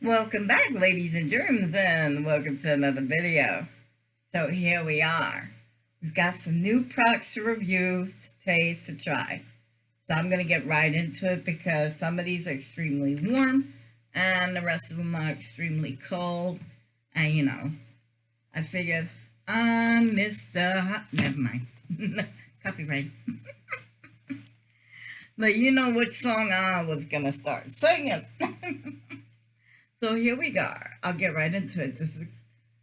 Welcome back, ladies and germs, and welcome to another video. So here we are. We've got some new products to review, to taste, to try. So I'm going to get right into it because some of these are extremely warm and the rest of them are extremely cold. And I figured I'm Mr. Hot. Never mind. Copyright. But you know which song I was going to start singing. So here we go. I'll get right into it. This is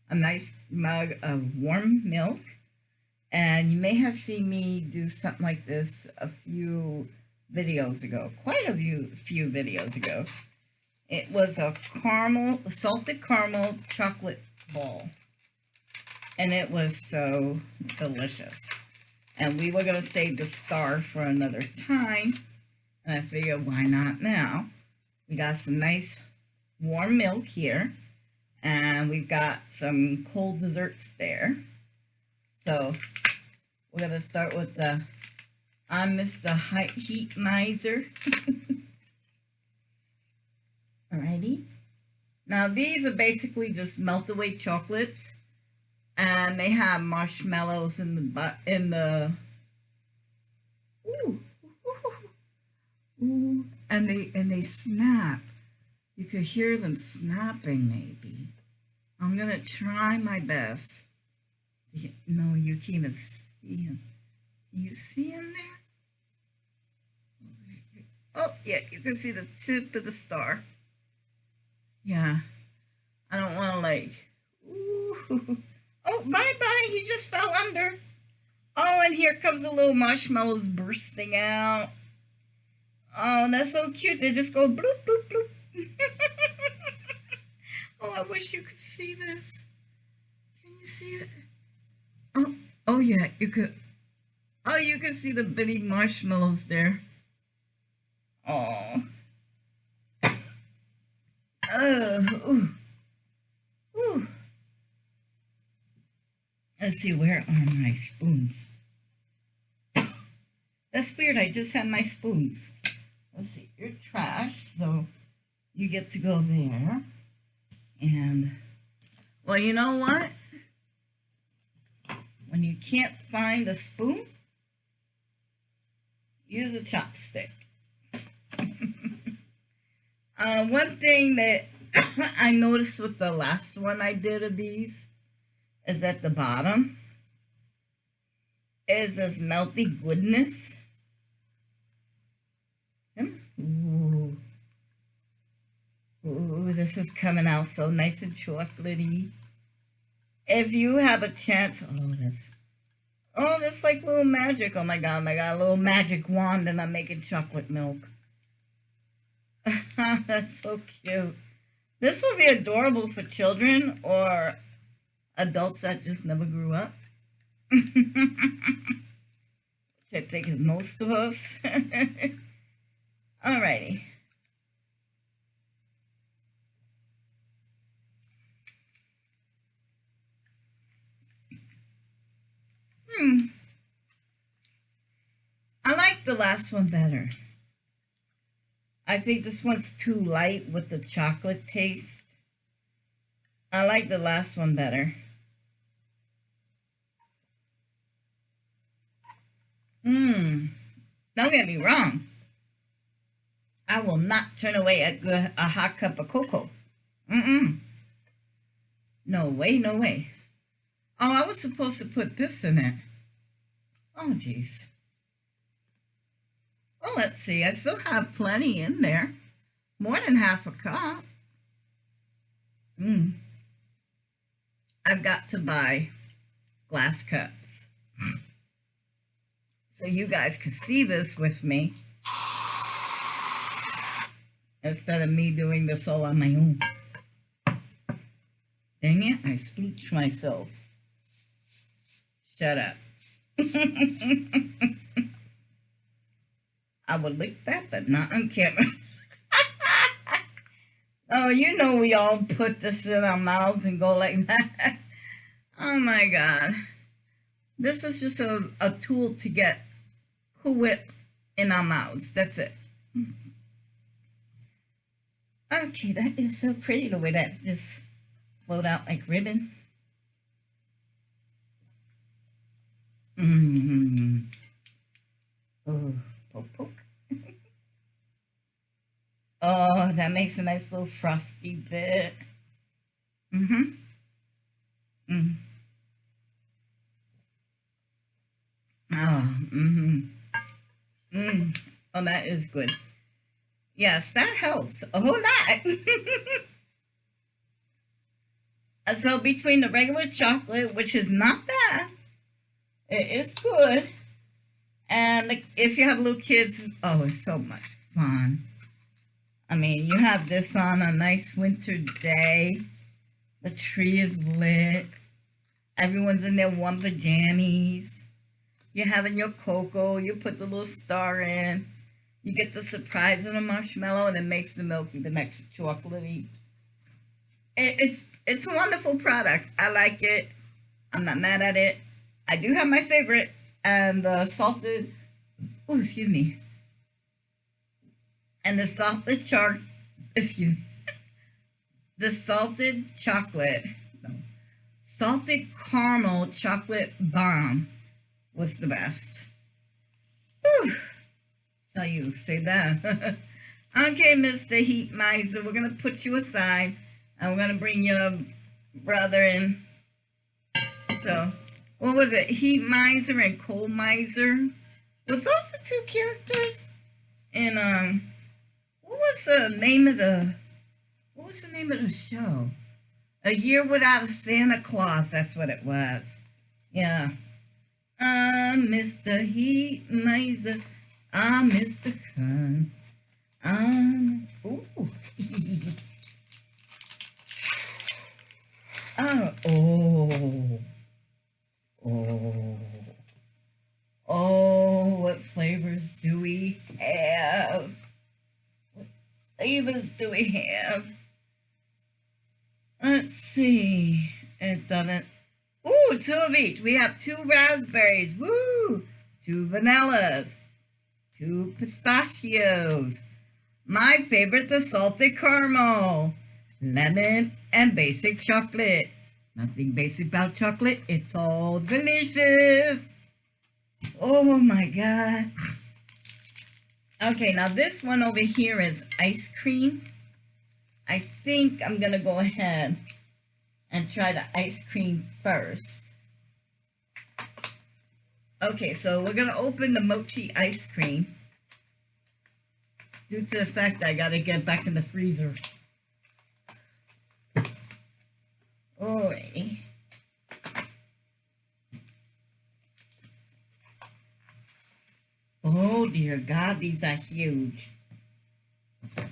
a nice mug of warm milk. And you may have seen me do something like this a few videos ago. Quite a few videos ago. It was a salted caramel chocolate ball. And it was so delicious. And we were going to save the star for another time. And I figured, why not now? We got some nice warm milk here, and we've got some cold desserts there. So we're going to start with the I'm Mr. Heat Miser. Alrighty. Now these are basically just melt away chocolates, and they have marshmallows in the and they snap. You could hear them snapping, maybe. I'm going to try my best. No, you can't even see him. Can you see him there? Oh, yeah, you can see the tip of the star. Yeah. I don't want to, like... Ooh. Oh, bye-bye. He just fell under. Oh, and here comes the little marshmallows bursting out. Oh, that's so cute. They just go bloop, bloop, bloop. Oh, I wish you could see this. Can you see it? Oh yeah, you could. Oh, you can see the bitty marshmallows there. Oh. Ooh. Ooh. Let's see, where are my spoons? That's weird, I just had my spoons. Let's see, you're trash, so you get to go there. And, well, you know what? When you can't find a spoon, use a chopstick. One thing that I noticed with the last one I did of these is at the bottom is this melty goodness. Ooh. Ooh, this is coming out so nice and chocolatey. If you have a chance, that's like little magic. Oh my god, a little magic wand, and I'm making chocolate milk. That's so cute. This will be adorable for children or adults that just never grew up. Which I think is most of us. Alrighty. I like the last one better. I think this one's too light with the chocolate taste. I like the last one better. Don't get me wrong. I will not turn away a hot cup of cocoa. No way, no way. Oh, I was supposed to put this in it. Oh, jeez. Oh, let's see. I still have plenty in there. More than half a cup. I've got to buy glass cups. So you guys can see this with me. Instead of me doing this all on my own. Dang it, I spooked myself. Shut up. I would lick that, but not on camera. Oh, you know we all put this in our mouths and go like that. Oh my god. This is just a tool to get Cool Whip in our mouths. That's it. Okay, that is so pretty the way that just flowed out like ribbon. Mm-hmm. Oh, poke, poke. Oh, that makes a nice little frosty bit. Mm-hmm. Mm. Oh, mm-hmm. Mm. Oh, that is good. Yes, that helps a whole lot. So between the regular chocolate, which is not bad, it is good, and if you have little kids, oh, it's so much fun. I mean, you have this on a nice winter day. The tree is lit. Everyone's in their warm pajamas. You're having your cocoa. You put the little star in. You get the surprise of the marshmallow, and it makes the milk even extra chocolatey. It's a wonderful product. I like it. I'm not mad at it. I do have my favorite, and the salted. Oh, excuse me. And the salted excuse me. The salted chocolate. No, salted caramel chocolate bomb was the best. Whew. Tell you, say that. Okay, Mr. Heat Miser, we're gonna put you aside, and we're gonna bring your brother in. So, what was it? Heat Miser and Cold Miser. Was those the two characters? And what was the name of the? What was the name of the show? A Year Without a Santa Claus. That's what it was. Yeah. Mr. Heat Miser. Mr. Fun. Ooh. Oh. Oh. Oh, what flavors do we have? What flavors do we have? Let's see. It doesn't. Ooh, two of each. We have two raspberries. Woo! Two vanillas. Two pistachios. My favorite, the salted caramel. Lemon and basic chocolate. Nothing basic about chocolate. It's all delicious. Oh my god. Okay, now this one over here is ice cream. I think I'm gonna go ahead and try the ice cream first. Okay, so we're gonna open the mochi ice cream. Due to the fact I gotta get back in the freezer. Alrighty. Oh dear God, these are huge.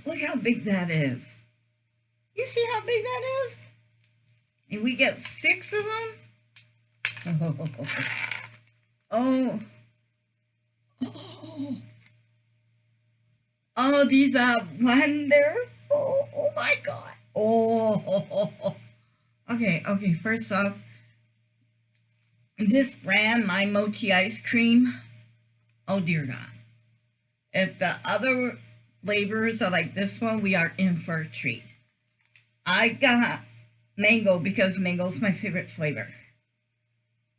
Look how big that is. You see how big that is? And we get 6 of them? Oh. Oh. Oh, these are wonderful. Oh my God. Oh. Okay, first off, this brand, My Mochi Ice Cream. Oh dear God. If the other flavors are like this one, we are in for a treat. I got mango because mango is my favorite flavor.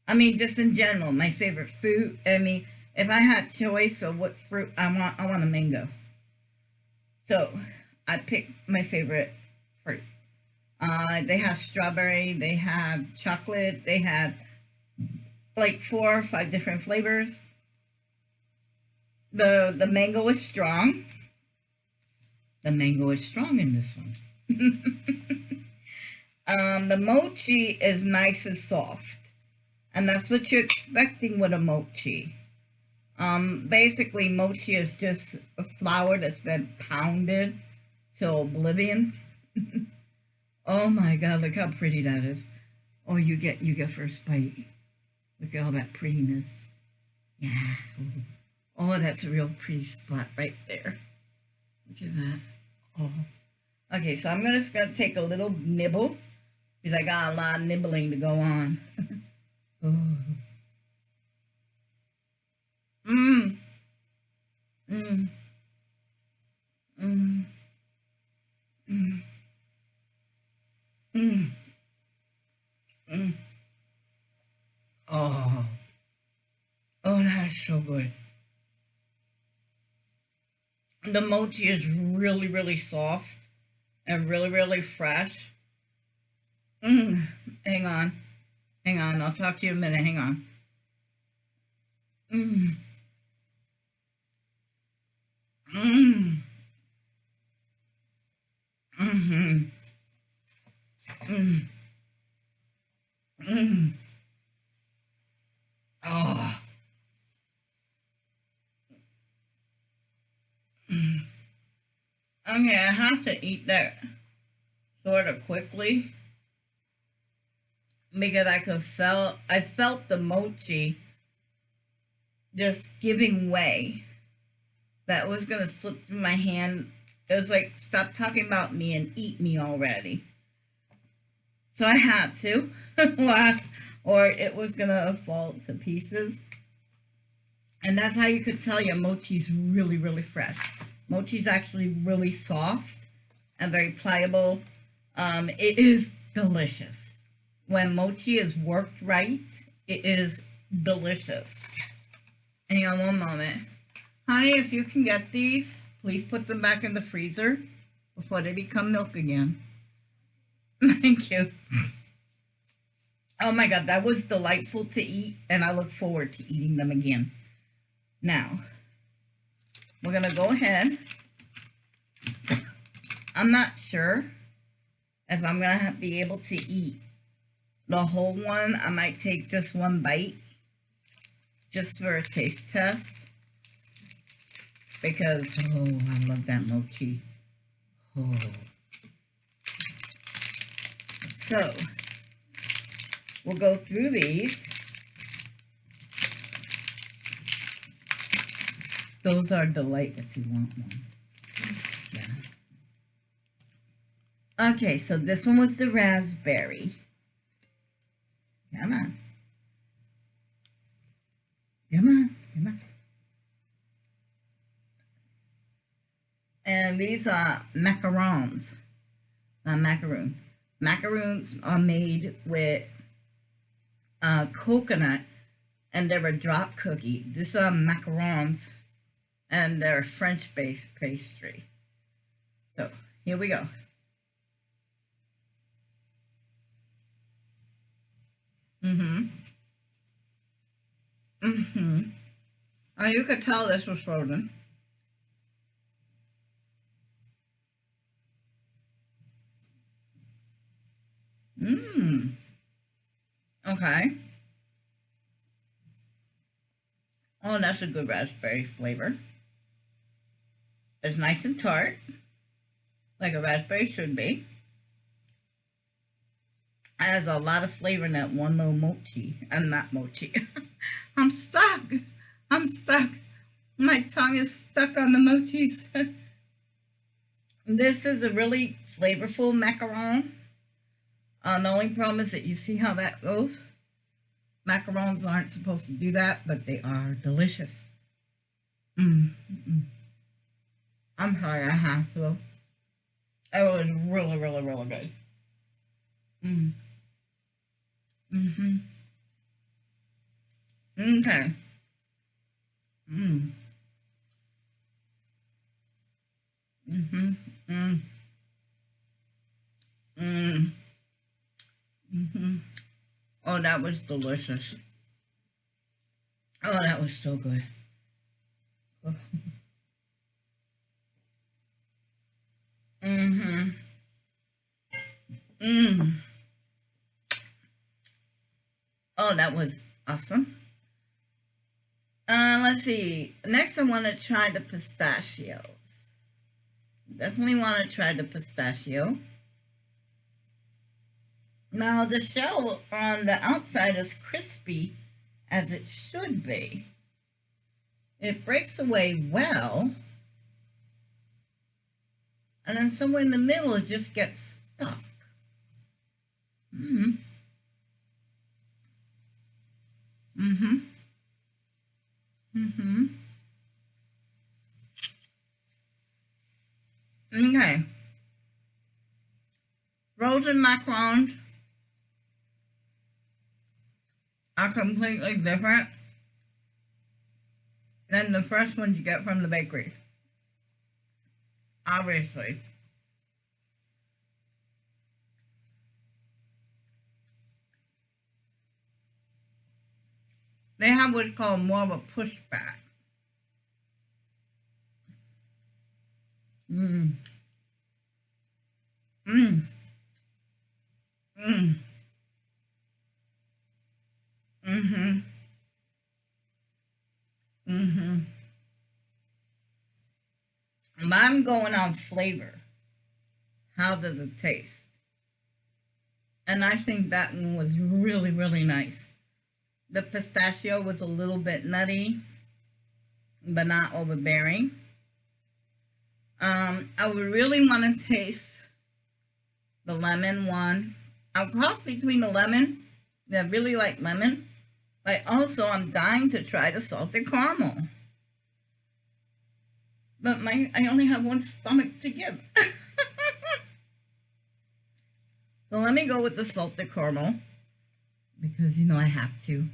I mean, just in general, my favorite fruit. I mean, if I had choice of what fruit I want a mango. So I picked my favorite fruit. They have strawberry, they have chocolate, they have like 4 or 5 different flavors. The mango is strong. The mango is strong in this one. The mochi is nice and soft, and that's what you're expecting with a mochi. Basically, mochi is just a flour that's been pounded to oblivion. Oh my God! Look how pretty that is. Oh, you get first bite. Look at all that prettiness. Yeah. Oh, that's a real pretty spot right there. Look at that. Oh. Okay, so I'm just gonna take a little nibble because I got a lot of nibbling to go on. Oh. Mmm. Mmm. Mmm. Mm, mm. Oh, oh, that's so good. The mochi is really, really soft and really, really fresh. Mm. Hang on, hang on. I'll talk to you in a minute. Hang on. Mm, mm, mm, mm, mm. Oh, mm. Okay, I have to eat that sort of quickly because I felt the mochi just giving way. That was gonna slip through my hand. It was like, stop talking about me and eat me already. So I had to laugh, or it was gonna fall to pieces. And that's how you could tell your mochi's really, really fresh. Mochi's actually really soft and very pliable. It is delicious. When mochi is worked right, it is delicious. Hang on one moment. Honey, if you can get these, please put them back in the freezer before they become milk again. Thank you. Oh my God, that was delightful to eat, and I look forward to eating them again. Now, we're going to go ahead. I'm not sure if I'm going to be able to eat the whole one. I might take just one bite just for a taste test because, oh, I love that mochi. Oh. So, we'll go through these. Those are delight if you want one. Yeah. Okay, so this one was the raspberry. Come on. Come on. Come on. And these are macarons. Macaroon. Macaroons are made with coconut, and they're a drop cookie. These are macarons, and they're French-based pastry. So here we go. Mm-hmm. Mm-hmm. Oh, you could tell this was frozen. Mmm. Okay. Oh, that's a good raspberry flavor. It's nice and tart, like a raspberry should be. It has a lot of flavor in that one little mochi. I'm not mochi. I'm stuck. I'm stuck. My tongue is stuck on the mochis. This is a really flavorful macaron. The only problem is that you see how that goes. Macarons aren't supposed to do that, but they are delicious. Mm, mm. I'm sorry, I have to. It was really, really, really good. Mm, mm-hmm. Okay. Mm, mm-hmm. Mm, mm, mm-hmm. Oh, that was delicious. Oh, that was so good. Mm-hmm. Mm. Oh, that was awesome. Let's see. Next, I want to try the pistachios. Definitely want to try the pistachio. Now, the shell on the outside is crispy, as it should be. It breaks away well, and then somewhere in the middle, it just gets stuck. Mm-hmm. Mm-hmm. Mm-hmm. Okay. frozen macarons are completely different than the fresh ones you get from the bakery. Obviously. They have what's called more of a pushback. Mmm. Mmm. Mmm. Mm-hmm. Mm-hmm. I'm going on flavor. How does it taste? And I think that one was really, really nice. The pistachio was a little bit nutty, but not overbearing. I would really want to taste the lemon one. I'm cross between the lemon. I really like lemon. But also, I'm dying to try the salted caramel. But I only have one stomach to give. So let me go with the salted caramel. Because, I have to.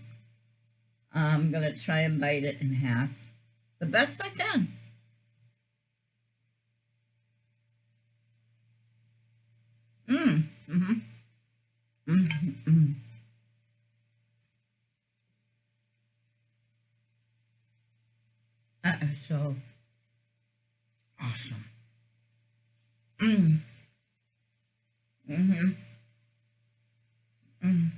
I'm going to try and bite it in half. The best I can. Mmm. Mm-hmm. Mm-hmm. That is so awesome. Mm. Mm-hmm. Mm.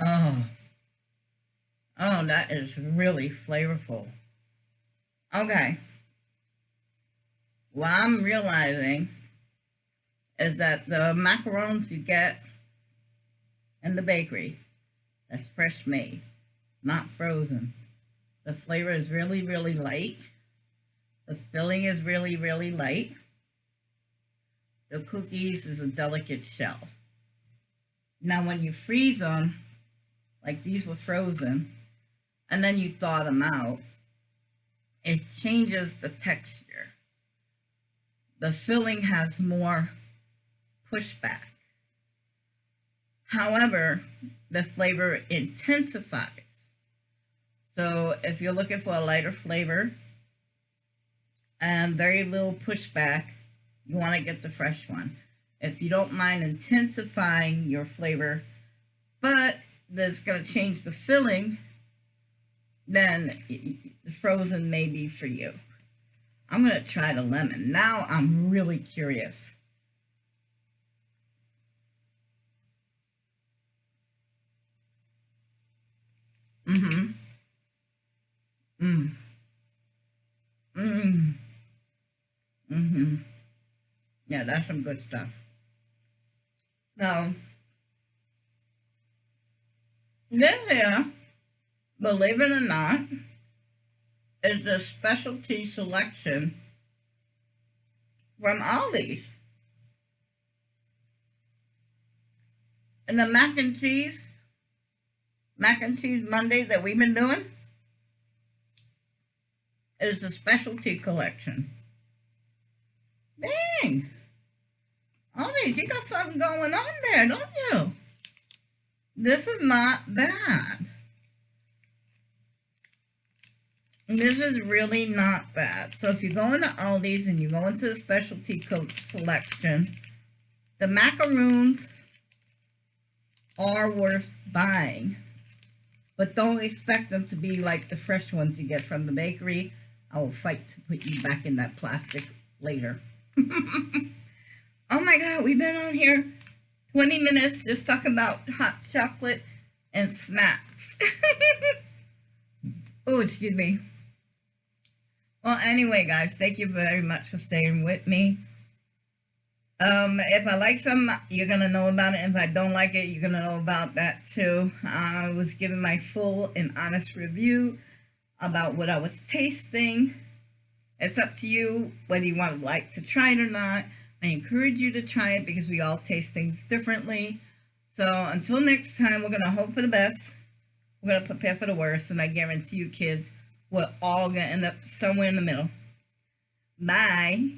Oh. Oh, that is really flavorful. Okay. What I'm realizing is that the macarons you get in the bakery, that's fresh made, not frozen. The flavor is really, really light. The filling is really, really light. The cookies is a delicate shell. Now, when you freeze them, like these were frozen, and then you thaw them out, it changes the texture. The filling has more pushback. However, the flavor intensifies. So if you're looking for a lighter flavor and very little pushback, you want to get the fresh one. If you don't mind intensifying your flavor, but that's going to change the filling, then the frozen may be for you. I'm going to try the lemon. Now I'm really curious. Mm-hmm. Mm. Mm. Mm-hmm. Yeah, that's some good stuff. So, this here, believe it or not, is the specialty selection from Aldi's. And the mac and cheese Monday that we've been doing, is the specialty collection. Dang! Aldi's, you got something going on there, don't you? This is not bad. This is really not bad. So if you go into Aldi's and you go into the specialty selection, the macaroons are worth buying. But don't expect them to be like the fresh ones you get from the bakery. I will fight to put you back in that plastic later. Oh my God, we've been on here 20 minutes just talking about hot chocolate and snacks. Oh, excuse me. Well, anyway, guys, thank you very much for staying with me. If I like something, you're going to know about it. If I don't like it, you're going to know about that too. I was giving my full and honest review about what I was tasting. It's up to you whether you want to like to try it or not. I encourage you to try it because we all taste things differently. So until next time, we're going to hope for the best. We're going to prepare for the worst. And I guarantee you kids, we're all going to end up somewhere in the middle. Bye.